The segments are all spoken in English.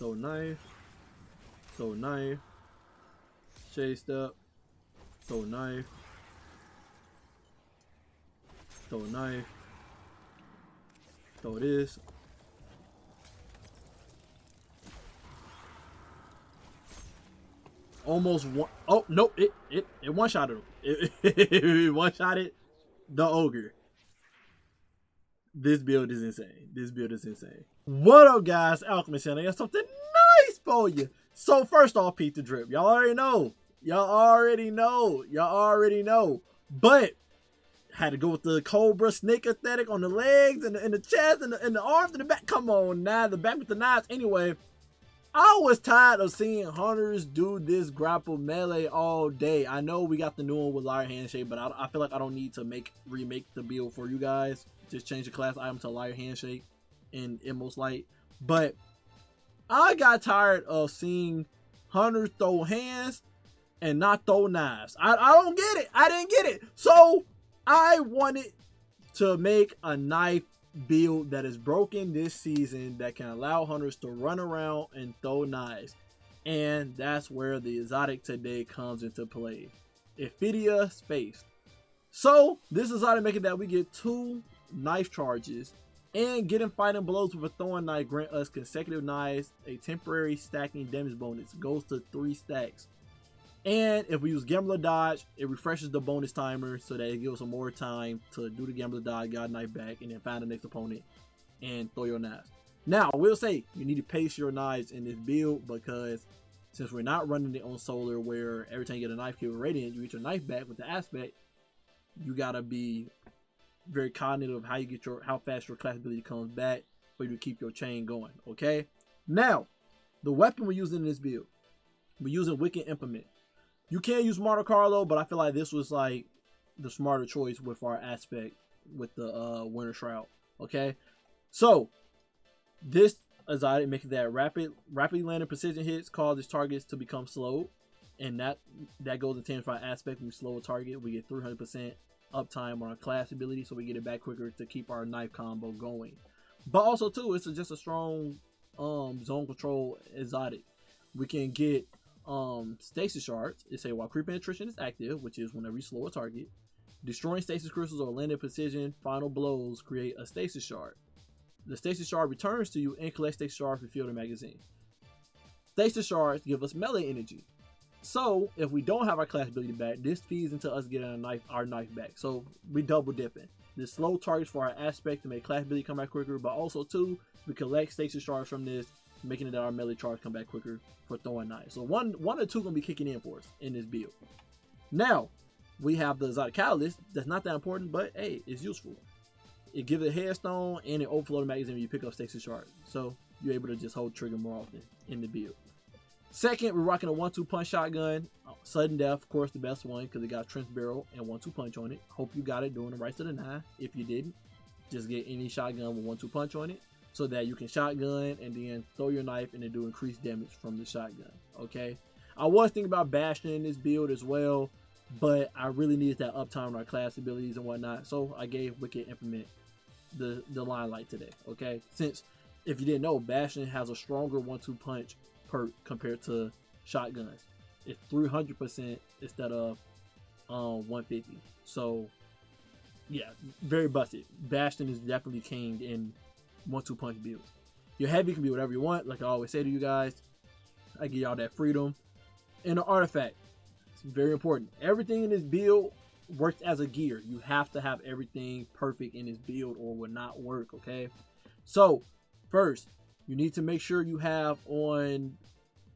throw knife, throw knife, shade step, throw knife, throw knife, throw this. Almost one. Oh nope! It one shotted him. It one shotted the ogre. This build is insane. This build is insane. What up, guys? Alchemist here. I got something nice for you. So first off, Pete the Drip. Y'all already know. Y'all already know. Y'all already know. But had to go with the Cobra snake aesthetic on the legs and the chest and the arms and the back. Come on now, the back with the knives. Anyway, I was tired of seeing hunters do this grapple melee all day. I know we got the new one with Liar Handshake, but I feel like I don't need to remake the build for you guys. Just change the class item to Liar Handshake in Most Light. But I got tired of seeing hunters throw hands and not throw knives. I don't get it. I didn't get it. So I wanted to make a knife build that is broken this season that can allow hunters to run around and throw knives, and that's where the exotic today comes into play. Ephidia Space. So this exotic making that we get 2 knife charges, and getting fighting blows with a throwing knife grant us consecutive knives. A temporary stacking damage bonus goes to 3 stacks. And if we use Gambler Dodge, it refreshes the bonus timer so that it gives us more time to do the Gambler Dodge, got a knife back, and then find the next opponent and throw your knives. Now, I will say, you need to pace your knives in this build because since we're not running it on Solar where every time you get a knife kill with Radiant, you get your knife back with the aspect, you gotta be very cognitive of how fast your class ability comes back for you to keep your chain going, okay? Now, the weapon we're using in this build, we're using Wicked Implement. You can use Monte Carlo, but I feel like this was like the smarter choice with our aspect with the Winter Shroud. Okay, so this exotic making that rapidly landing precision hits causes targets to become slowed, and that goes in tandem with our aspect. When we slow a target, we get 300% uptime on our class ability, so we get it back quicker to keep our knife combo going. But also too, it's just a strong zone control exotic. We can get stasis shards. It say while creep penetration is active, which is whenever you slow a target, destroying stasis crystals or landing precision final blows create a stasis shard. The stasis shard returns to you and collects stasis shards to refill the magazine. Stasis shards give us melee energy. So if we don't have our class ability back, this feeds into us getting our knife back. So we double dipping. This slow targets for our aspect to make class ability come back quicker, but also too, we collect stasis shards from this, making it that our melee charge come back quicker for throwing knives. So one or two gonna be kicking in for us in this build. Now we have the exotic catalyst. That's not that important, but hey, it's useful. It gives a headstone and it overflow the magazine when you pick up stasis shard. So you're able to just hold trigger more often in the build. Second, we're rocking a 1-2 punch shotgun. Sudden death, of course, the best one because it got trench barrel and 1-2 punch on it. Hope you got it doing the right to the 9. If you didn't, just get any shotgun with 1-2 punch on it, so that you can shotgun and then throw your knife and then do increased damage from the shotgun. Okay, I was thinking about bashing in this build as well, but I really needed that uptime on our class abilities and whatnot, so I gave Wicked Implement the limelight today. Okay, since if you didn't know, bashing has a stronger 1-2 punch perk compared to shotguns. It's 300% instead of 150. So yeah, very busted. Bastion is definitely king in 1-2 punch builds. Your heavy can be whatever you want, like I always say to you guys. I give y'all that freedom. And the artifact, it's very important. Everything in this build works as a gear. You have to have everything perfect in this build or it will not work, okay? So first, you need to make sure you have on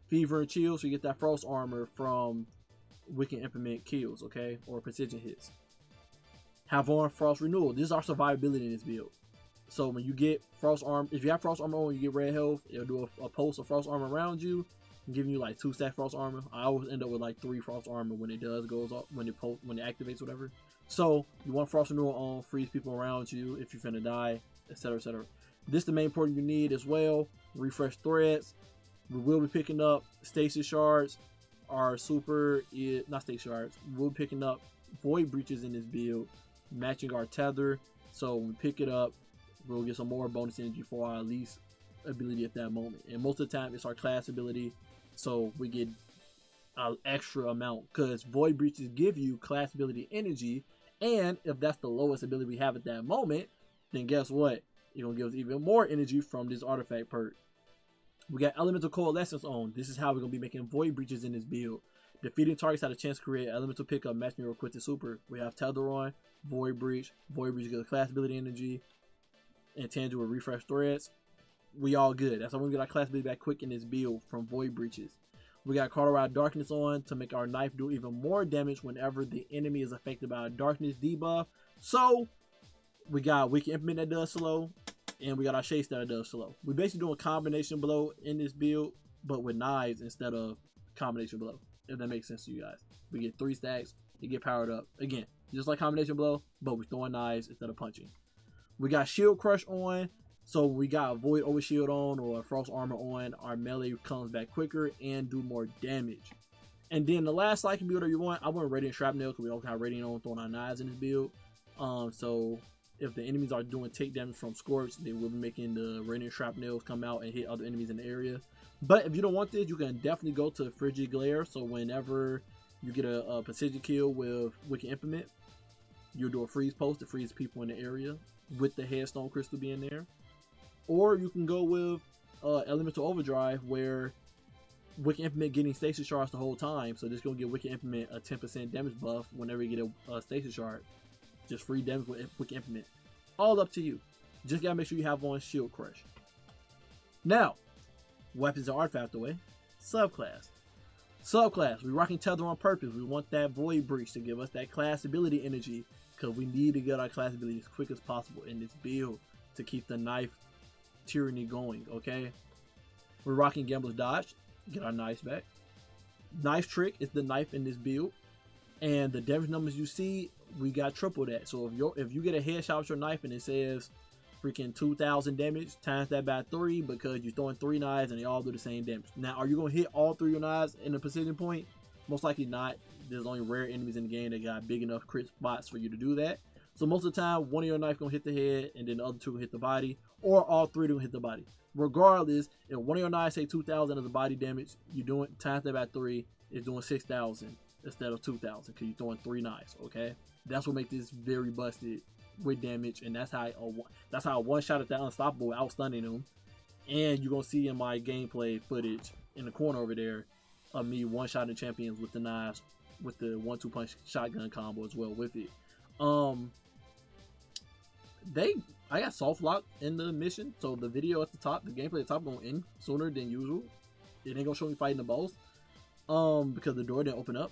Fever and Chill so you get that frost armor from Wicked Implement kills, okay? Or precision hits. Have on Frost Renewal. This is our survivability in this build. So when you get frost armor, if you have frost armor on, you get red health. It'll do a pulse of frost armor around you, giving you like 2 stack frost armor. I always end up with like 3 frost armor when it goes up, when it activates, whatever. So you want frost renewal on, freeze people around you if you're finna die, etc., etc. This is the main point you need as well. Refresh threads. We will be picking up stasis shards. Our super is not stasis shards. We'll be picking up void breaches in this build, matching our tether. So when we pick it up, we'll get some more bonus energy for our least ability at that moment. And most of the time, it's our class ability, so we get an extra amount because Void Breaches give you class ability energy, and if that's the lowest ability we have at that moment, then guess what? It's gonna give us even more energy from this artifact perk. We got Elemental Coalescence on. This is how we're gonna be making Void Breaches in this build. Defeating targets had a chance to create elemental pickup matching your equipped super. We have Telderon, Void Breach. Void Breach gives class ability energy, and Tangible with refresh threads. We all good. That's how we get our class ability back quick in this build from Void Breaches. We got Colorado Darkness on to make our knife do even more damage whenever the enemy is affected by a darkness debuff. So we got Wicked Implement that does slow, and we got our Shade Step that does slow. We basically doing combination blow in this build, but with knives instead of combination blow. If that makes sense to you guys. We get 3 stacks, you get powered up. Again, just like combination blow, but we're throwing knives instead of punching. We got Shield Crush on, so we got Void Overshield on or Frost Armor on. Our melee comes back quicker and do more damage. And then the last psychic builder you want, I want Radiant Shrapnel because we don't have Radiant on throwing our knives in this build. So if the enemies are doing take damage from Scorch, they will be making the Radiant Shrapnels come out and hit other enemies in the area. But if you don't want this, you can definitely go to Frigid Glare. So whenever you get a precision kill with Wicked Implement, you'll do a freeze post to freeze people in the area with the Headstone Crystal being there. Or you can go with Elemental Overdrive, where Wicked Implement getting Stasis Shards the whole time. So this is going to give Wicked Implement a 10% damage buff whenever you get a Stasis Shard. Just free damage with Wicked Implement. All up to you. Just got to make sure you have on Shield Crush. Now, weapons and artifact away. Subclass. We rocking Tether on purpose. We want that Void Breach to give us that class ability energy, because we need to get our class ability as quick as possible in this build to keep the knife tyranny going. Okay, we're rocking Gambler's Dodge. Get our knives back. Knife Trick is the knife in this build, and the damage numbers you see, we got triple that. So if you get a headshot with your knife and it says freaking 2,000 damage, times that by 3 because you're throwing 3 knives and they all do the same damage. Now, are you going to hit all 3 of your knives in a precision point? Most likely not. There's only rare enemies in the game that got big enough crit spots for you to do that. So most of the time, one of your knives going to hit the head and then the other 2 will hit the body, or all 3 will hit the body. Regardless, if one of your knives say 2,000 as a body damage, you're doing times that by 3 is doing 6,000 instead of 2,000 because you're throwing 3 knives. Okay, that's what makes this very busted with damage, and that's how I one shot at that unstoppable without stunning him. And you're gonna see in my gameplay footage in the corner over there of me one shotting champions with the knives with the 1-2 punch shotgun combo as well with it. I got soft lock in the mission, so the video at the top, the gameplay at the top, gonna end sooner than usual. It ain't gonna show me fighting the boss because the door didn't open up.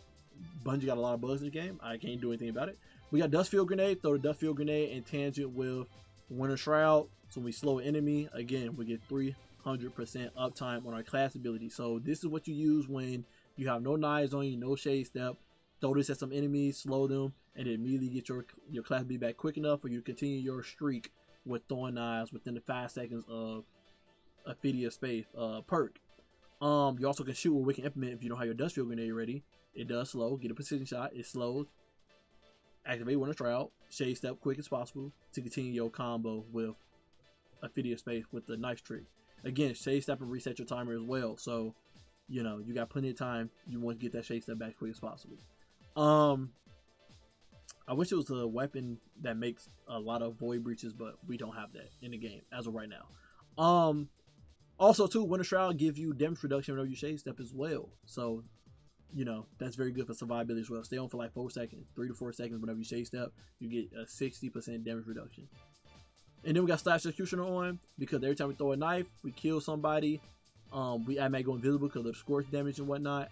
Bungie got a lot of bugs in the game. I can't do anything about it. We got Dustfield Grenade. Throw the Dustfield Grenade and tangent with Winter Shroud. So when we slow an enemy, again, we get 300% uptime on our class ability. So this is what you use when you have no knives on you, no Shade Step. Throw this at some enemies, slow them, and then immediately get your class ability back quick enough for you to continue your streak with throwing knives within the 5 seconds of Ophidia Space perk. You also can shoot with Wicked Implement if you don't have your Dustfield Grenade ready. It does slow. Get a precision shot. It slows. Activate Winter Shroud. Shade Step quick as possible to continue your combo with Ophidia Space with the knife trick. Again, Shade Step and reset your timer as well. So, you know, you got plenty of time. You want to get that Shade Step back quick as possible. I wish it was a weapon that makes a lot of Void Breaches, but we don't have that in the game as of right now. Also, too, Winter Shroud gives you damage reduction whenever you Shade Step as well. So, you know, that's very good for survivability as well. Stay on for like 4 seconds, 3 to 4 seconds whenever you Shade Step. You get a 60% damage reduction. And then we got Slash Executioner on because every time we throw a knife, we kill somebody. We automatically go invisible because of the scorch damage and whatnot.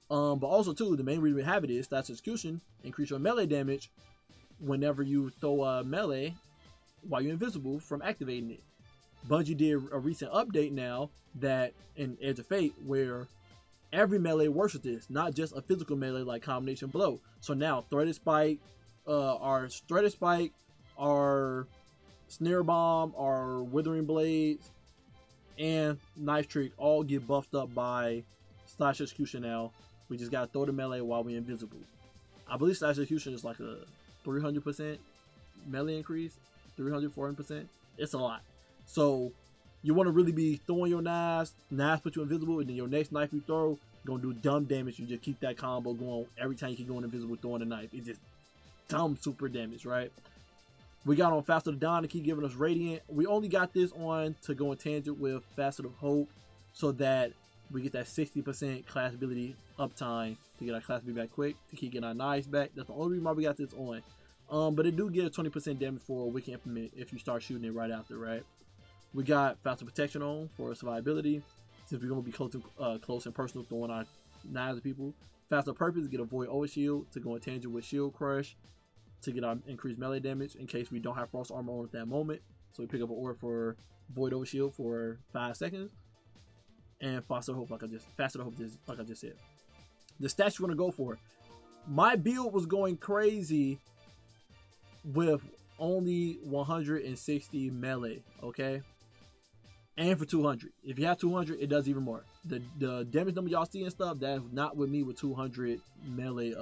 But also, too, the main reason we have it is Slash Execution increase your melee damage whenever you throw a melee while you're invisible from activating it. Bungie did a recent update now that in Edge of Fate where every melee works with this, not just a physical melee like combination blow. So now Threaded Spike, our Snare Bomb, our Withering Blades, and Knife Trick all get buffed up by Slash Execution now. We just gotta throw the melee while we're invisible. I believe Slash Execution is like a 300% melee increase, 300, 400%. It's a lot. So You want to really be throwing your knives put you invisible, and then your next knife you throw, gonna do dumb damage. You just keep that combo going every time you keep going invisible throwing a knife. It's just dumb super damage, right? We got on Faster to Dawn to keep giving us Radiant. We only got this on to go in tangent with Faster to Hope so that we get that 60% class ability uptime to get our class ability back quick, to keep getting our knives back. That's the only reason why we got this on. But it do get a 20% damage for a Wicked Implement if you start shooting it right after, right? We got Faster Protection on for survivability, since we're going to be close and personal throwing our knives at people. Faster Purpose, get a Void Overshield to go in tangent with Shield Crush to get our increased melee damage in case we don't have Frost Armor on at that moment. So we pick up an orb for Void Overshield for 5 seconds. And Faster Hope, like I just said. The stats you want to go for. My build was going crazy with only 160 melee, okay? And for 200. If you have 200, it does even more. The damage number y'all see and stuff, that's not with me with 200 melee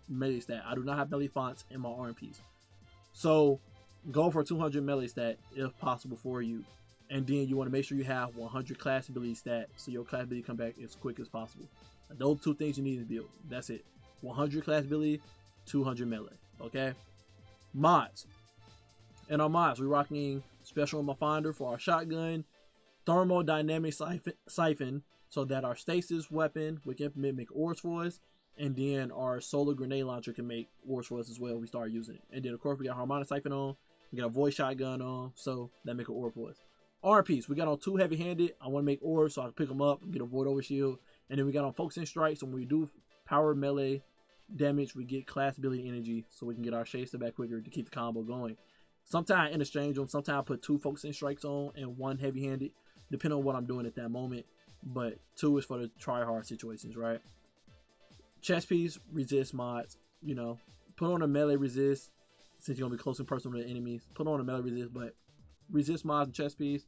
melee stat. I do not have melee fonts in my arm piece. So go for 200 melee stat if possible for you. And then you want to make sure you have 100 class ability stat so your class ability come back as quick as possible. Those two things you need in the build. That's it. 100 class ability, 200 melee. Okay? Mods. In our mods, we're rocking Special Ammo Finder for our shotgun, Thermodynamic Siphon so that our stasis weapon, we can implement make orbs for us, and then our solar grenade launcher can make orbs for us as well if we start using it. And then of course we got Harmonic Siphon on, we got a Void Shotgun on, so that make an orb for us. Arm piece, we got on 2 heavy-handed. I want to make orbs so I can pick them up and get a Void Overshield. And then we got on Focusing Strike, so when we do power melee damage, we get class ability energy so we can get our Shade Step back quicker to keep the combo going. Sometimes I interchange them, sometimes I put 2 Focusing Strikes on and 1 heavy-handed, depending on what I'm doing at that moment. But 2 is for the try-hard situations, right? Chest piece, resist mods, you know. Put on a melee resist, since you're going to be close and personal with the enemies. Put on a melee resist, but resist mods and chest piece.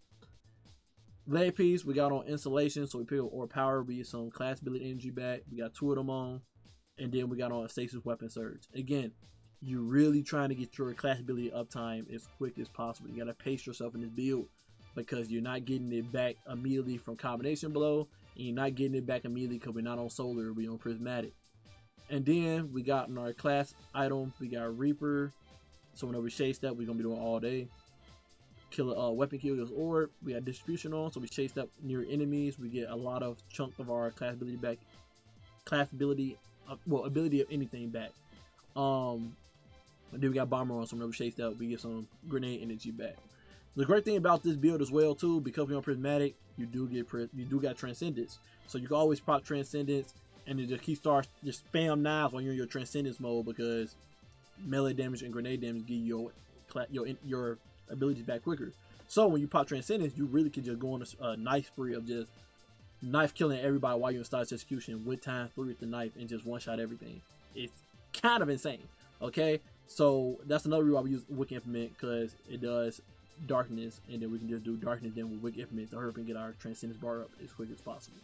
Leg piece, we got on insulation, so we pick up or power, we get some class ability energy back. We got 2 of them on. And then we got on a stasis weapon surge. Again, you're really trying to get your class ability uptime as quick as possible. You got to pace yourself in this build because you're not getting it back immediately from combination blow, and you're not getting it back immediately because we're not on solar, we're on prismatic. And then we got in our class item, we got Reaper. So whenever we Shade Step, we're gonna be doing all day. Kill weapon kill goes orb. We got distribution on, so we Shade Step near enemies. We get a lot of chunk of our class ability back. Ability of anything back. And then we got Bomber on, so whenever we Shade Step, we get some grenade energy back. The great thing about this build as well too, because we're on prismatic, you do got Transcendence, so you can always pop Transcendence and then just spam knives when you're in your Transcendence mode, because melee damage and grenade damage give you your abilities back quicker. So when you pop Transcendence, you really can just go on a knife spree of just knife killing everybody while you're in status execution with ×3 with the knife and just one shot everything. It's kind of insane. Okay, so that's another reason why we use Wicked Implement, because it does darkness, and then we can just do darkness then with Wicked Implement to hurry up and get our Transcendence bar up as quick as possible.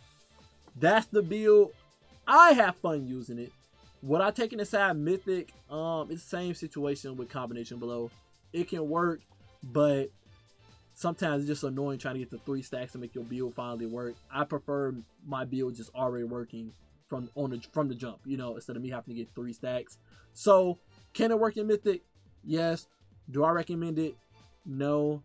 That's the build. I have fun using it. Would I take it inside Mythic? It's the same situation with combination below. It can work, but sometimes it's just annoying trying to get the 3 stacks to make your build finally work. I prefer my build just already working from the jump, you know, instead of me having to get 3 stacks. So can it work in Mythic? Yes. Do I recommend it? No.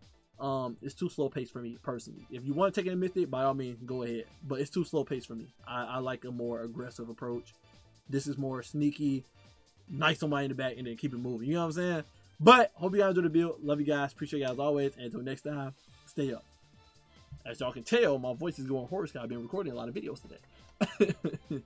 It's too slow paced for me personally. If you want to take it in Mythic, by all means go ahead, but it's too slow paced for me. I like a more aggressive approach. This is more sneaky, nice somebody in the back and then keep it moving, you know what I'm saying? But hope you guys enjoyed the build. Love you guys, appreciate you guys always, and until next time, stay up. As y'all can tell, my voice is going hoarse because I've been recording a lot of videos today.